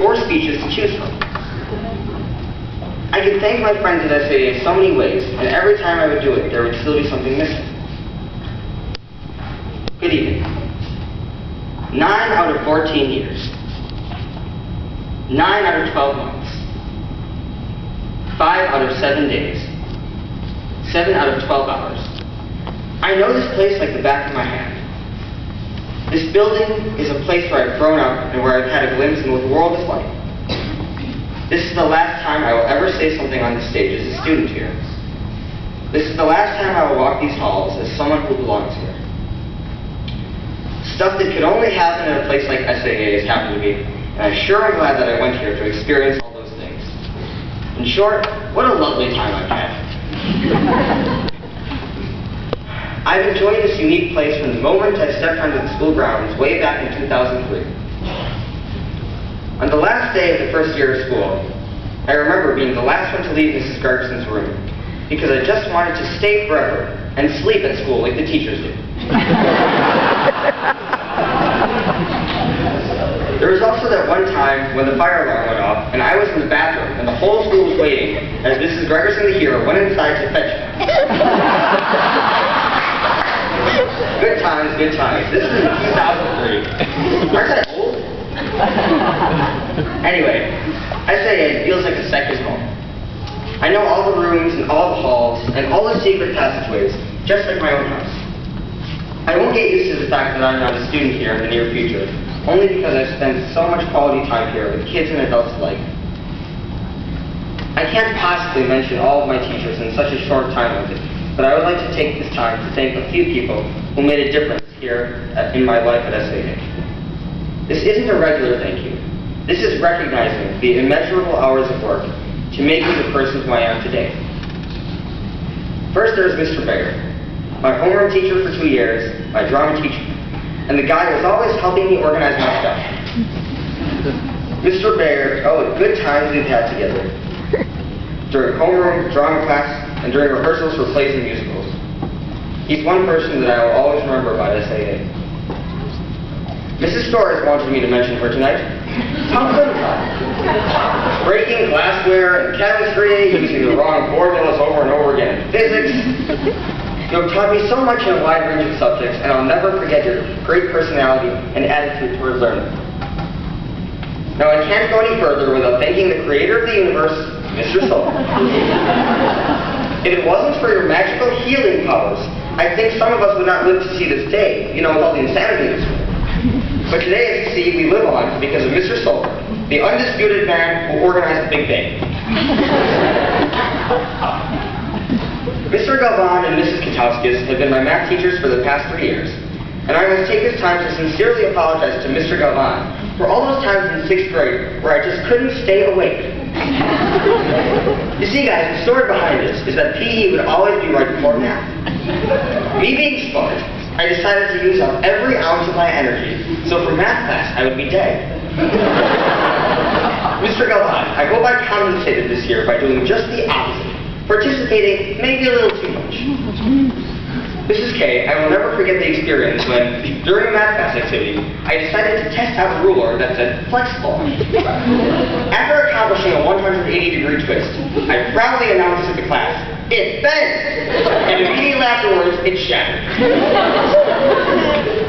4 speeches to choose from. I could thank my friends at SAA in so many ways, and every time I would do it, there would still be something missing. Good evening. 9 out of 14 years. 9 out of 12 months. 5 out of 7 days. 7 out of 12 hours. I know this place like the back of my hand. This building is a place where I've grown up and where I've had a glimpse into what the world is like. This is the last time I will ever say something on the stage as a student here. This is the last time I will walk these halls as someone who belongs here. Stuff that could only happen in a place like SAA has happened to me, and I sure am glad that I went here to experience all those things. In short, what a lovely time I've had. I've enjoyed this unique place from the moment I stepped onto the school grounds way back in 2003. On the last day of the first year of school, I remember being the last one to leave Mrs. Gregerson's room because I just wanted to stay forever and sleep at school like the teachers do. There was also that one time when the fire alarm went off and I was in the bathroom and the whole school was waiting as Mrs. Gregerson the hero went inside to fetch me. Good times, good times. This is in 2003. Aren't I old? Anyway, SAA feels like a second home. I know all the rooms and all the halls and all the secret passageways, just like my own house. I won't get used to the fact that I'm not a student here in the near future, only because I've spent so much quality time here with kids and adults alike. I can't possibly mention all of my teachers in such a short time limit, but I would like to take this time to thank a few people who made a difference here in my life at SAA. This isn't a regular thank you. This is recognizing the immeasurable hours of work to make me the person who I am today. First, there's Mr. Bayer, my homeroom teacher for 2 years, my drama teacher, and the guy who was always helping me organize my stuff. Mr. Bayer, oh, the good times we've had together. During homeroom, drama class, and during rehearsals for plays and musicals. He's one person that I will always remember about SAA. Mrs. Storrs wanted me to mention her tonight. How couldn't I? Breaking glassware and chemistry, using the wrong formulas over and over again in physics. You have taught me so much in a wide range of subjects, and I'll never forget your great personality and attitude toward learning. Now, I can't go any further without thanking the creator of the universe, Mr. Soul. If it wasn't for your magical healing powers, I think some of us would not live to see this day, you know, with all the insanity in this world. But today, as you see, we live on because of Mr. Soul, the undisputed man who organized the Big Bang. Mr. Galvan and Mrs. Katowskis have been my math teachers for the past 3 years, and I must take this time to sincerely apologize to Mr. Galvan for all those times in 6th grade where I just couldn't stay awake. You see, guys, the story behind this is that PE would always be right before math. Me being smart, I decided to use up every ounce of my energy, so for math class, I would be dead. Mr. Galvan, I hope I compensated this year by doing just the opposite, participating maybe a little too much. Mrs. K, I will never forget the experience when, during a math class activity, I decided to test out a ruler that said flexible. After accomplishing a 180-degree twist, I proudly announced to the class, "It bent!" And immediately afterwards, it shattered.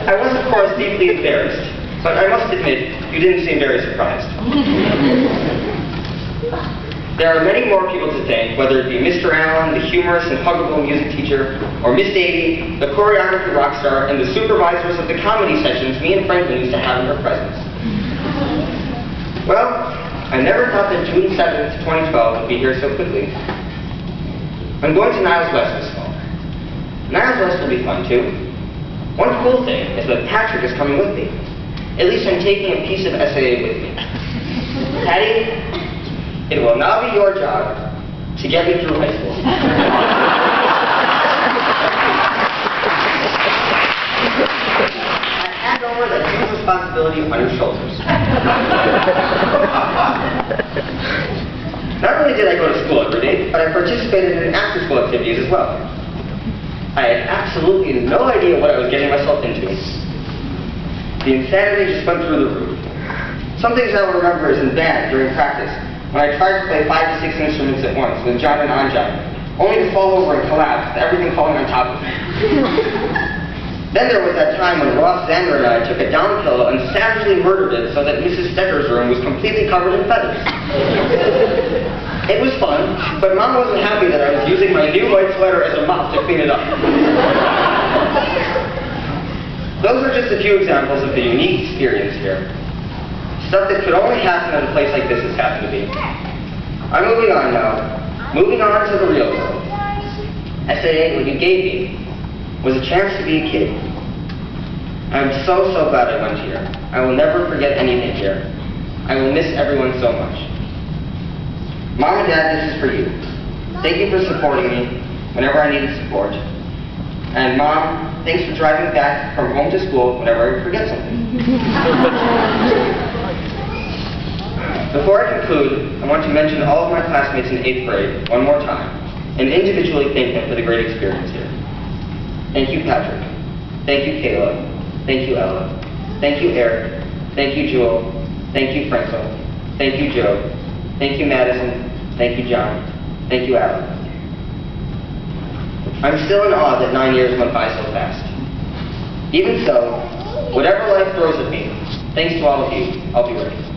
I was, of course, deeply embarrassed, but I must admit, you didn't seem very surprised. There are many more people to thank, whether it be Mr. Allen, the humorous and huggable music teacher, or Miss Davy, the choreography rock star, and the supervisors of the comedy sessions me and Franklin used to have in her presence. Well, I never thought that June 7th, 2012 would be here so quickly. I'm going to Niles West this fall. Niles West will be fun, too. One cool thing is that Patrick is coming with me. At least I'm taking a piece of SAA with me. Patty, it will now be your job to get me through high school. I hand over that huge responsibility on your shoulders. Not only did I go to school every day, but I participated in after-school activities as well. I had absolutely no idea what I was getting myself into. The insanity just went through the roof. Some things I will remember is in band during practice, when I tried to play 5 to 6 instruments at once with John and Anjan, only to fall over and collapse, with everything falling on top of me. Then there was that time when Ross Zander and I took a down pillow and savagely murdered it so that Mrs. Stecker's room was completely covered in feathers. It was fun, but Mom wasn't happy that I was using my new white sweater as a mop to clean it up. Those are just a few examples of the unique experience here. Stuff that could only happen at a place like this has happened to be. I'm moving on now. Moving on to the real world. SAA, what you gave me, was a chance to be a kid. I'm so glad I went here. I will never forget anything here. I will miss everyone so much. Mom and Dad, this is for you. Thank you for supporting me whenever I needed support. And Mom, thanks for driving back from home to school whenever I forget something. Before I conclude, I want to mention all of my classmates in 8th grade one more time, and individually thank them for the great experience here. Thank you, Patrick. Thank you, Kayla. Thank you, Ella. Thank you, Eric. Thank you, Jewel. Thank you, Franco. Thank you, Joe. Thank you, Madison. Thank you, John. Thank you, Alan. I'm still in awe that 9 years went by so fast. Even so, whatever life throws at me, thanks to all of you, I'll be ready.